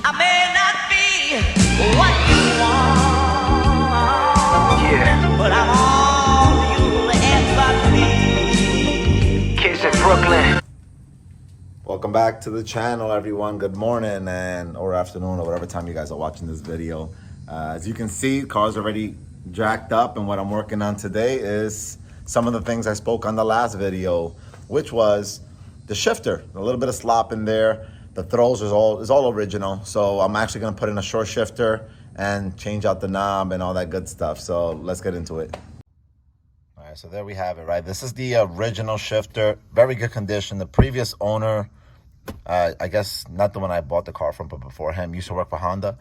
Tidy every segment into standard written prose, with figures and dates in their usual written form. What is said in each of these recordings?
I may not be what you want, yeah, but I'm all you'll ever need. Kids in Brooklyn. Welcome back to the channel, everyone. Good morning or afternoon or whatever time you guys are watching this video. As you can see, car's already jacked up, and what I'm working on today is some of the things I spoke on the last video, which was the shifter. A little bit of slop in there. The throws is all original, so I'm actually gonna put in a short shifter and change out the knob and all that good stuff. So let's get into it. All right, so there we have it, right? This is the original shifter, very good condition. The previous owner, I guess not the one I bought the car from, but before him, used to work for Honda,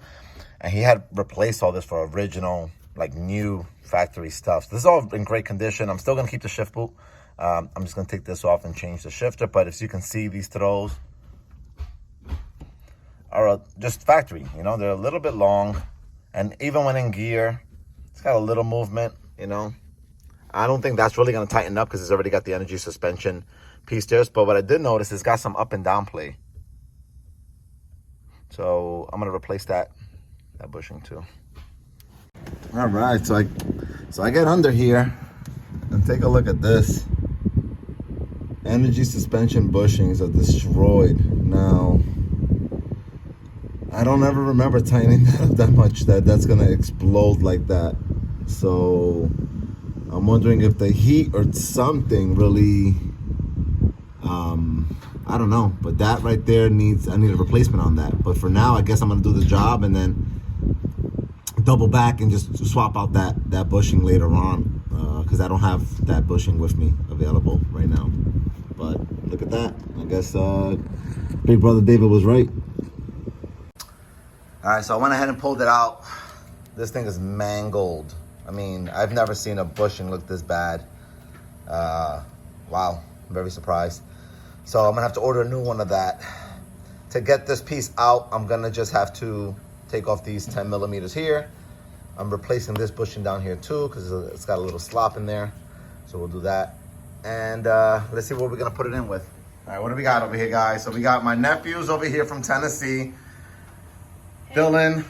and he had replaced all this for original, like new factory stuff. This is all in great condition. I'm still gonna keep the shift boot. I'm just gonna take this off and change the shifter, but as you can see, these throws are just factory, you know, they're a little bit long, and even when in gear, it's got a little movement, you know. I don't think that's really going to tighten up because it's already got the energy suspension piece there, but what I did notice is it's got some up and down play. So I'm going to replace that bushing too. All right, so I get under here and take a look at this. Energy suspension bushings are destroyed now. I don't ever remember tightening that up that much that's gonna explode like that. So I'm wondering if the heat or something really, I don't know. But that right there I need a replacement on that. But for now, I guess I'm gonna do the job and then double back and just swap out that bushing later on, because I don't have that bushing with me available right now. But look at that. I guess Big Brother David was right. All right, so I went ahead and pulled it out. This thing is mangled. I mean, I've never seen a bushing look this bad. Wow, I'm very surprised. So I'm gonna have to order a new one of that. To get this piece out, I'm gonna just have to take off these 10 millimeters here. I'm replacing this bushing down here too, because it's got a little slop in there. So we'll do that. And let's see what we're gonna put it in with. All right, what do we got over here, guys? So we got my nephews over here from Tennessee. Dylan,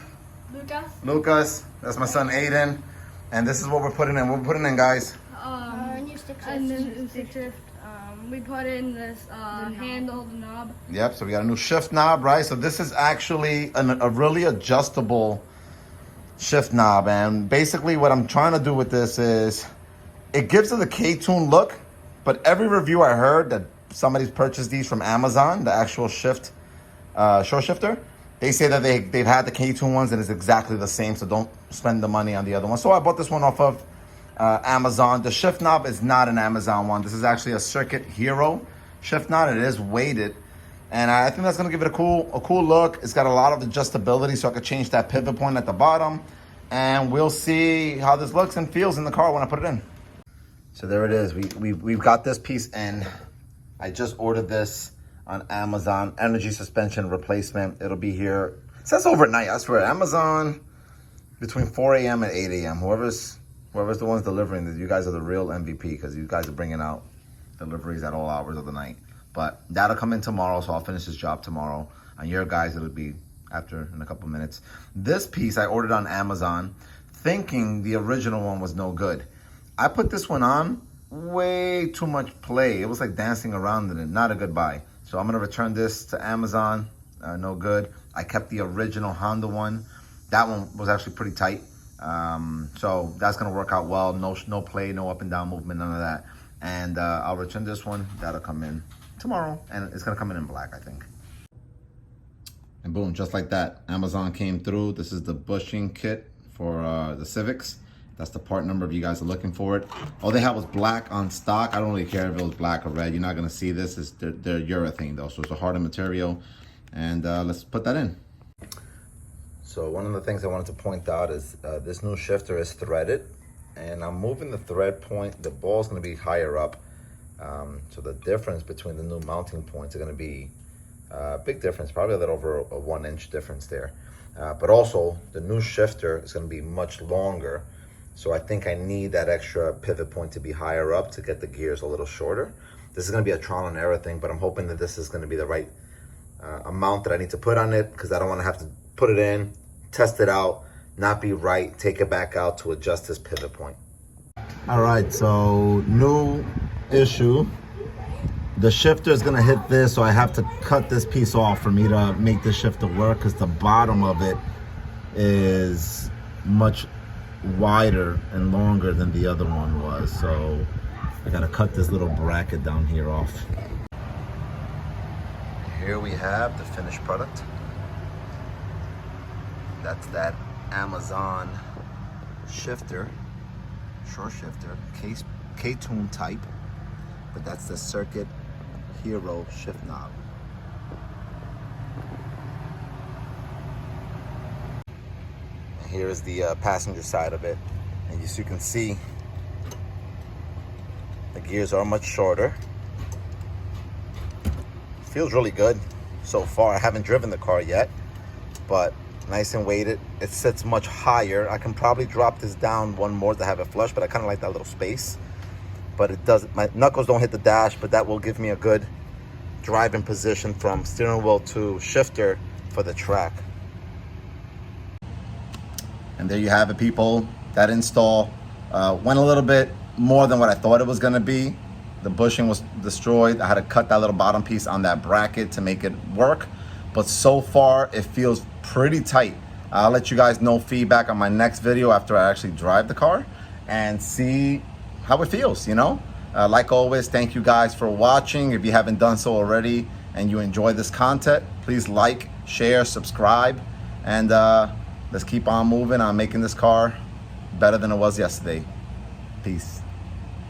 Lucas, that's my son Aiden, and this is what we're putting in. What we're putting in, guys? New stick shift. We put in this handle, the knob. Yep, so we got a new shift knob, right? So this is actually a really adjustable shift knob, and basically what I'm trying to do with this is it gives it a K-tune look, but every review I heard that somebody's purchased these from Amazon, the actual short shifter, they say that they've had the K-tune ones and it's exactly the same, so don't spend the money on the other one. So I bought this one off of Amazon. The shift knob is not an Amazon one. This is actually a Circuit Hero shift knob. It is weighted, and I think that's gonna give it a cool look. It's got a lot of adjustability, so I could change that pivot point at the bottom, and we'll see how this looks and feels in the car when I put it in. So there it is. We've got this piece in. I just ordered this on Amazon, energy suspension replacement. It'll be here. It says overnight. I swear, Amazon between 4 a.m. and 8 a.m. Whoever's the ones delivering this, you guys are the real MVP, because you guys are bringing out deliveries at all hours of the night. But that'll come in tomorrow, so I'll finish this job tomorrow. On your guys, it'll be in a couple minutes. This piece I ordered on Amazon, thinking the original one was no good. I put this one on, way too much play. It was like dancing around in it. Not a good buy. So I'm gonna return this to Amazon, no good. I kept the original Honda one. That one was actually pretty tight. So that's gonna work out well. No play, no up and down movement, none of that. And I'll return this one. That'll come in tomorrow, and it's gonna come in black, I think. And boom, just like that, Amazon came through. This is the bushing kit for the Civics. That's the part number if you guys are looking for it. All they had was black on stock. I don't really care if it was black or red. You're not gonna see this. They're urethane though, so it's a harder material. And let's put that in. So one of the things I wanted to point out is this new shifter is threaded, and I'm moving the thread point. The ball's gonna be higher up. So the difference between the new mounting points are gonna be a big difference, probably a little over a 1 inch difference there. But also the new shifter is gonna be much longer. So I think I need that extra pivot point to be higher up to get the gears a little shorter. This is gonna be a trial and error thing, but I'm hoping that this is gonna be the right amount that I need to put on it, because I don't wanna have to put it in, test it out, not be right, take it back out to adjust this pivot point. All right, so new issue. The shifter is gonna hit this, so I have to cut this piece off for me to make the shifter work, because the bottom of it is much wider and longer than the other one was. So I gotta cut this little bracket down here off. Here we have the finished product. That's that Amazon shifter, short shifter, K-tune type, but that's the Circuit Hero shift knob. And here's the passenger side of it, and as you can see, the gears are much shorter. Feels really good so far. I haven't driven the car yet, but nice and weighted. It sits much higher. I can probably drop this down one more to have it flush, but I kind of like that little space. But it doesn't, my knuckles don't hit the dash, but that will give me a good driving position from steering wheel to shifter for the track. And there you have it, people. That install went a little bit more than what I thought it was gonna be. The bushing was destroyed. I had to cut that little bottom piece on that bracket to make it work. But so far, it feels pretty tight. I'll let you guys know feedback on my next video after I actually drive the car and see how it feels, you know? Like always, thank you guys for watching. If you haven't done so already and you enjoy this content, please like, share, subscribe, and let's keep on moving on making this car better than it was yesterday. Peace.